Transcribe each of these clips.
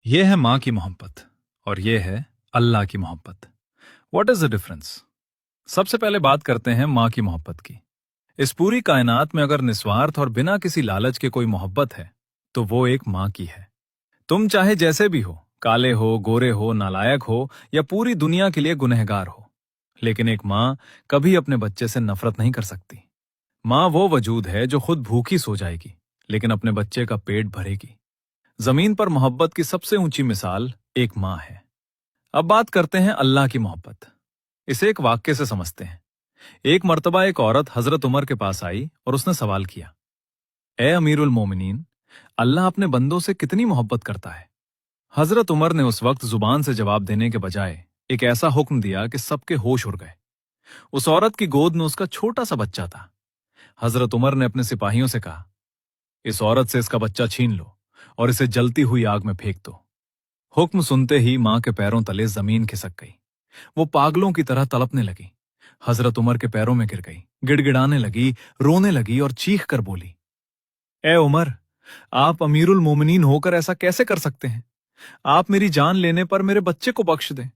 ये है माँ की मोहब्बत और ये है अल्लाह की मोहब्बत। What is the difference? सबसे पहले बात करते हैं माँ की मोहब्बत की। इस पूरी कायनात में अगर निस्वार्थ और बिना किसी लालच के कोई मोहब्बत है तो वो एक माँ की है। तुम चाहे जैसे भी हो, काले हो, गोरे हो, नालायक हो या पूरी दुनिया के लिए गुनहगार हो, लेकिन एक माँ कभी अपने बच्चे से नफरत नहीं कर सकती। माँ वो वजूद है जो खुद भूखी सो जाएगी लेकिन अपने बच्चे का पेट भरेगी। जमीन पर मोहब्बत की सबसे ऊंची मिसाल एक माँ है। अब बात करते हैं अल्लाह की मोहब्बत। इसे एक वाक्य से समझते हैं। एक मर्तबा एक औरत हजरत उमर के पास आई और उसने सवाल किया, ए अमीरुल मोमिनीन, अल्लाह अपने बंदों से कितनी मोहब्बत करता है? हजरत उमर ने उस वक्त जुबान से जवाब देने के बजाय एक ऐसा हुक्म दिया कि सबके होश उड़ गए। उस औरत की गोद में उसका छोटा सा बच्चा था। हजरत उमर ने अपने सिपाहियों से कहा, इस औरत से इसका बच्चा छीन लो और इसे जलती हुई आग में फेंक दो। हुक्म सुनते ही मां के पैरों तले जमीन खिसक गई। वो पागलों की तरह तड़पने लगी। हजरत उमर के पैरों में गिर गई, गिड़गिड़ाने लगी, रोने लगी और चीख कर बोली, ए उमर, आप अमीरुल मोमिनीन होकर ऐसा कैसे कर सकते हैं? आप मेरी जान लेने पर मेरे बच्चे को बख्श दें।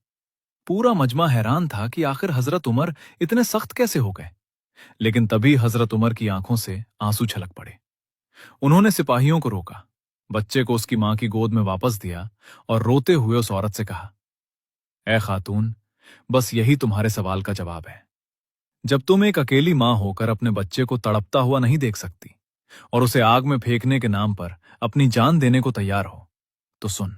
पूरा मजमा हैरान था कि आखिर हजरत उमर इतने सख्त कैसे हो गए। लेकिन तभी हजरत उमर की आंखों से आंसू छलक पड़े। उन्होंने सिपाहियों को रोका, बच्चे को उसकी मां की गोद में वापस दिया और रोते हुए उस औरत से कहा, ए खातून, बस यही तुम्हारे सवाल का जवाब है। जब तुम एक अकेली मां होकर अपने बच्चे को तड़पता हुआ नहीं देख सकती और उसे आग में फेंकने के नाम पर अपनी जान देने को तैयार हो, तो सुन,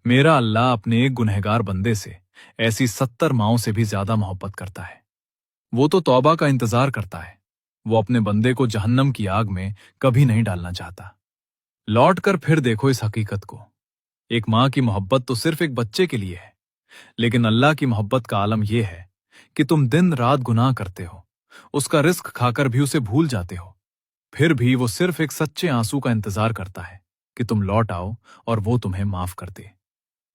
मेरा अल्लाह अपने एक गुनहगार बंदे से ऐसी 70 माओं से भी ज्यादा मोहब्बत करता है। वो तो तौबा का इंतजार करता है। वो अपने बंदे को जहन्नम की आग में कभी नहीं डालना चाहता। लौट कर फिर देखो इस हकीकत को। एक मां की मोहब्बत तो सिर्फ एक बच्चे के लिए है, लेकिन अल्लाह की मोहब्बत का आलम यह है कि तुम दिन रात गुनाह करते हो, उसका रिस्क खाकर भी उसे भूल जाते हो, फिर भी वो सिर्फ एक सच्चे आंसू का इंतजार करता है कि तुम लौट आओ और वो तुम्हें माफ कर दे।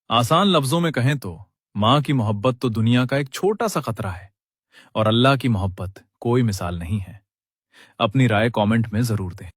आसान लफ्जों में कहें तो मां की मोहब्बत तो दुनिया का एक छोटा सा खतरा है और अल्लाह की मोहब्बत कोई मिसाल नहीं है। अपनी राय कमेंट में जरूर दें।